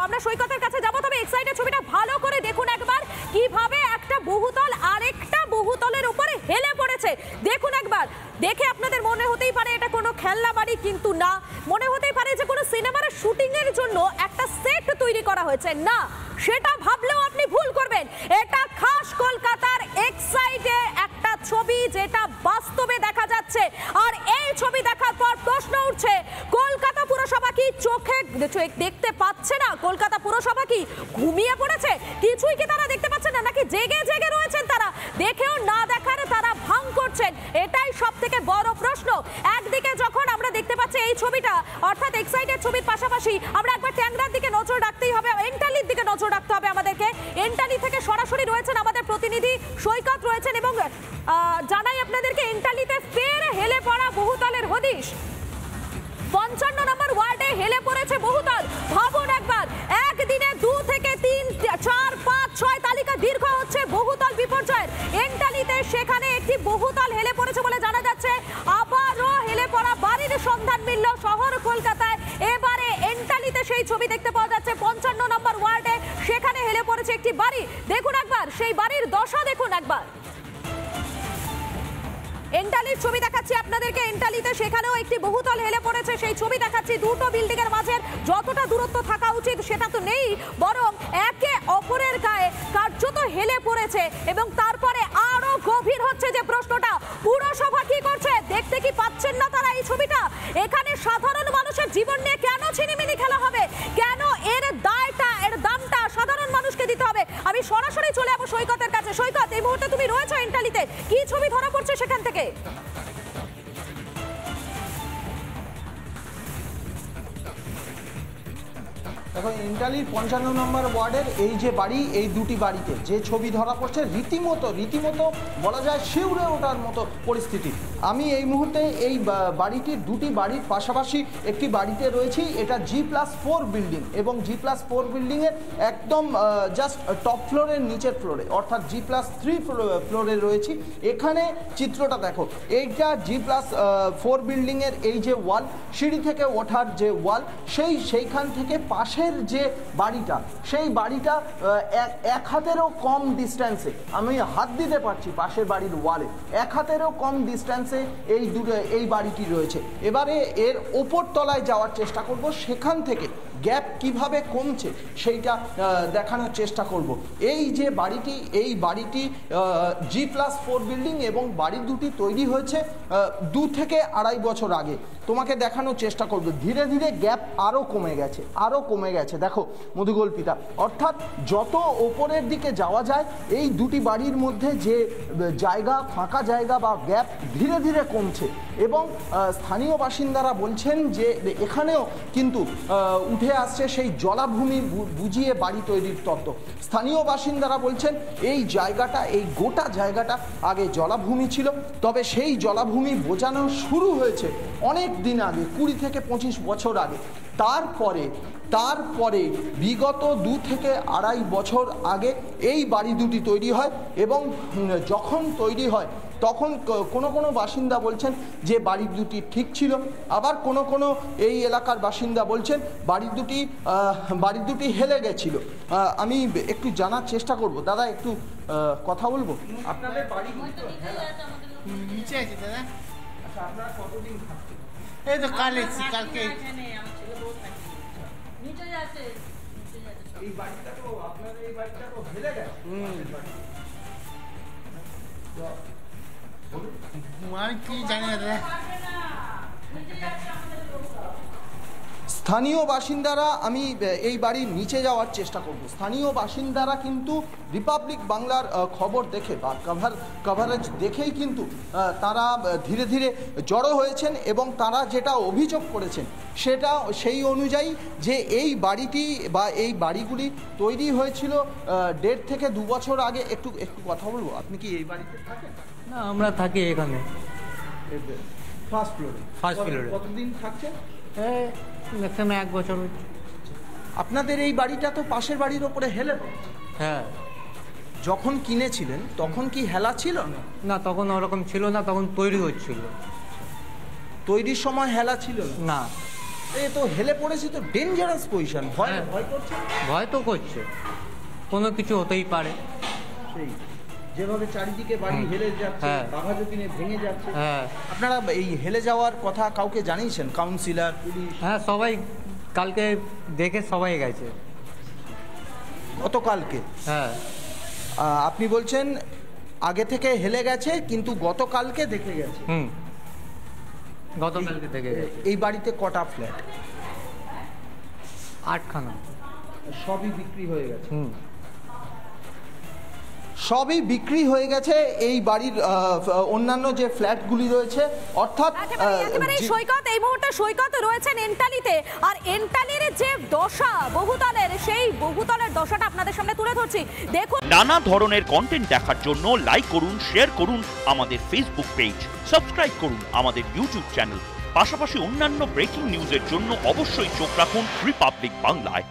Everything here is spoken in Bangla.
আমরা সৈকতের কাছে যাবো, তবে এক্সাইটেড ছবিটা ভালো করে দেখুন একবার, কিভাবে একটা বহুতল আরেকটা বহুতলের উপরে হেলে পড়েছে। দেখুন একবার, দেখে আপনাদের মনে হতেই পারে এটা কোনো খেলনা বাড়ি, কিন্তু না, মনে হতেই পারে যে কোনো সিনেমার শুটিং এর জন্য একটা সেট তৈরি করা হয়েছে। না, সেটা ভাবলেও আপনি ভুল করবেন। এটা খাস কলকাতার এক্সাইটে একটা ছবি, যেটা বাস্তবে দেখা যাচ্ছে। আর এই ছবি দেখার পর প্রশ্ন উঠছে, কলকাতা পুরসভা কি চোখে দেখতে পাচ্ছে না? কলকাতা পুরসভা কি ঘুমিয়ে পড়েছে? কিছুই কি তারা দেখতে পাচ্ছে না, নাকি জেগে জেগে রয়েছেন তারা? দেখেও না দেখার তারা ভাঙ করছেন, এটাই সব থেকে বড় প্রশ্ন। একদিকে যখন আমরা দেখতে পাচ্ছি এই ছবিটা, অর্থাৎ এক্সাইটেড ছবির পাশাপাশি আমরা একবার ট্যাংরার দিকে নজর রাখতেই হবে, এন্টালির দিকে নজর রাখতে হবে আমাদেরকে। এন্টালি থেকে সরাসরি রয়েছেন আমাদের প্রতিনিধি সৈকত রয়েছেন, এবং জানাই আপনাদেরকে এন্টালিতে ফের হেলে পড়া বহুতলের হদিশ। 55 নম্বর ওয়ার্ডে হেলে পড়েছে বহুতল। ভাবুন একবার, একদিনে 2 থেকে 3, 4, 5, 6 তালিকা দীর্ঘ হচ্ছে বহুতল বিপর্যয়ের। এন্টালিতে সেখানে একটি বহুতল হেলে পড়েছে বলে জানা যাচ্ছে। আবারও হেলে পড়া বাড়ির সন্ধান মিলল শহর কলকাতায়। এবারে এন্টালিতে সেই ছবি দেখতে পাওয়া যাচ্ছে 55 নম্বর ওয়ার্ডে, সেখানে হেলে পড়েছে একটি বাড়ি। দেখুন একবার সেই বাড়ির দশা, দেখুন একবার। এন্টালির ছবি দেখাচ্ছি আপনাদেরকে, এন্টালিতে সেখানেও একটি বহুতল হেলে পড়েছে, সেই ছবি দেখাচ্ছি। দুটো বিল্ডিং এর মাঝে যতটা দূরত্ব থাকা উচিত সেটা তো নেই, বরং একে অপরের গায়ে কার্যত হেলে পড়েছে। এবং তারপরে আরো গভীর হচ্ছে যে প্রশ্নটা, পুরসভা কি করছে? দেখতে কি পাচ্ছেন না তারা এই ছবিটা? এখানে সাধারণ মানুষের জীবন নিয়ে কেন ছিনিমিনি খেলা হবে? কেন এর দায়টা, এর দামটা সাধারণ মানুষকে দিতে হবে? আমি সরাসরি চলে যাবো সৈকতের কাছে। সৈকত, এই মুহূর্তে তুমি রয়েছো এন্টালিতে, কি ছবি ধরা পড়ছে সেখান থেকে? দেখো, এন্টালির 55 নম্বর ওয়ার্ডের এই যে বাড়ি, এই দুটি বাড়িতে যে ছবি ধরা পড়ছে, রীতিমতো বলা যায় শিউরে ওঠার মতো পরিস্থিতি। আমি এই মুহূর্তে এই বাড়িটির, দুটি বাড়ির পাশাপাশি একটি বাড়িতে রয়েছি। এটা G+4 বিল্ডিং, এবং G+4 বিল্ডিংয়ের একদম জাস্ট টপ ফ্লোরের নিচের ফ্লোরে, অর্থাৎ G+3 ফ্লোরে রয়েছি। এখানে চিত্রটা দেখো, এইটা G+4 বিল্ডিংয়ের এই যে ওয়াল, সিঁড়ি থেকে ওঠার যে ওয়াল, সেইখান থেকে পাশে যে বাড়িটা, সেই বাড়িটা এক হাতেরও কম ডিস্ট্যান্সে, আমি হাত দিতে পারছি পাশের বাড়ির ওয়ালে, এক হাতেরও কম ডিস্ট্যান্সে এই বাড়িটি রয়েছে। এবারে এর ওপর তলায় যাওয়ার চেষ্টা করব, সেখান থেকে গ্যাপ কিভাবে কমছে সেইটা দেখানোর চেষ্টা করব। এই যে বাড়িটি, এই বাড়িটি G+4 বিল্ডিং, এবং বাড়ি দুটি তৈরি হয়েছে 2 থেকে 2.5 বছর আগে। তোমাকে দেখানোর চেষ্টা করব, ধীরে ধীরে গ্যাপ আরও কমে গেছে। দেখো মধুগল্পিতা, অর্থাৎ যত ওপরের দিকে যাওয়া যায়, এই দুটি বাড়ির মধ্যে যে জায়গা, ফাঁকা জায়গা বা গ্যাপ ধীরে ধীরে কমছে। এবং স্থানীয় বাসিন্দারা বলছেন যে এখানেও কিন্তু উঠে আসছে সেই জলাভূমি বুঝিয়ে বাড়ি তৈরির তত্ত্ব। স্থানীয় বাসিন্দারা বলছেন এই জায়গাটা, এই গোটা জায়গাটা আগে জলাভূমি ছিল, তবে সেই জলাভূমি বোঝানো শুরু হয়েছে অনেক দিন আগে, 20 থেকে 25 বছর আগে। তারপরে বিগত 2 থেকে 2.5 বছর আগে এই বাড়ি দুটি তৈরি হয়, এবং যখন তৈরি হয় তখন কোনো বাসিন্দা বলছেন যে বাড়ি দুটি ঠিক ছিল, আবার কোনো এই এলাকার বাসিন্দা বলছেন বাড়ি দুটি হেলে গেছিল। আমি একটু জানার চেষ্টা করব, দাদা একটু কথা বলবো। আপনাদের বাড়ি নিচে আছে দাদা। আচ্ছা, আপনারা কতদিন থাকছেন? এই তো কালকে এই বাড়িটা তো, আপনাদের এই বাড়িটা তো হেলে গেছে। আমি কি জানি না দাদা। স্থানীয় বাসিন্দারা, আমি এই বাড়ির নিচে যাওয়ার চেষ্টা করব। স্থানীয় বাসিন্দারা কিন্তু রিপাবলিক বাংলার খবর দেখে বা কভারেজ দেখেই কিন্তু তারা ধীরে ধীরে জড়ো হয়েছেন, এবং তারা যেটা অভিযোগ করেছেন সেটা সেই অনুযায়ী যে এই বাড়িটি বা এই বাড়িগুলি তৈরি হয়েছিল 1.5 থেকে 2 বছর আগে। একটু কথা বলবো, আপনি কি এই বাড়িতে থাকেন? না, আমরা থাকি এখানে ফার্স্ট ফ্লোরে। কতদিন থাকছেন? ম্যাক্সিমাম 1 বছর। আপনাদের এই বাড়িটা তো পাশের বাড়ির ওপরে হেলে পড়ে। হ্যাঁ। যখন কিনেছিলেন তখন কি হেলা ছিল? না, তখন ওরকম ছিল না, তখন তৈরি হচ্ছিল। তৈরির সময় হেলা ছিল না। এ তো হেলে পড়েছে, তো ডেঞ্জারাস পজিশন, ভয় হ্যাঁ। ভয় করছে। ভয় তো করছে, কোনো কিছু হতেই পারে। সেই যেভাবে চারিদিকে বাড়ি হেলে যাচ্ছে, হ্যাঁ। বাঘা যতীনে ভেঙে যাচ্ছে। হ্যাঁ আপনারা এই হেলে যাওয়ার কথা কাউকে জানিয়েছেন? Councillor, police? হ্যাঁ, সবাই কালকে দেখে সবাই গেছে। গতকালকে হ্যাঁ আপনি বলছেন আগে থেকে হেলে গেছে, কিন্তু গতকালকে দেখে গেছে। গতকালকে থেকে গেছে। এই বাড়িতে কটা ফ্ল্যাট? 8খানা। সবই বিক্রি হয়ে গেছে। সবই বিক্রি হয়ে গেছে এই বাড়ির অন্যান্য যে ফ্ল্যাটগুলি রয়েছে, অর্থাৎ একেবারে সৈকত, এই মুহূর্তে সৈকত রয়েছেন এন্টালিতে, আর এন্টালির যে দশা বহুতলের, সেই বহুতলের দশাটা আপনাদের সামনে তুলে ধরছি। দেখুন, নানা ধরনের কন্টেন্ট দেখার জন্য লাইক করুন, শেয়ার করুন আমাদের ফেসবুক পেজ, সাবস্ক্রাইব করুন আমাদের ইউটিউব চ্যানেল। পাশাপাশি অন্যান্য ব্রেকিং নিউজের জন্য অবশ্যই চোখ রাখুন রিপাবলিক বাংলায়।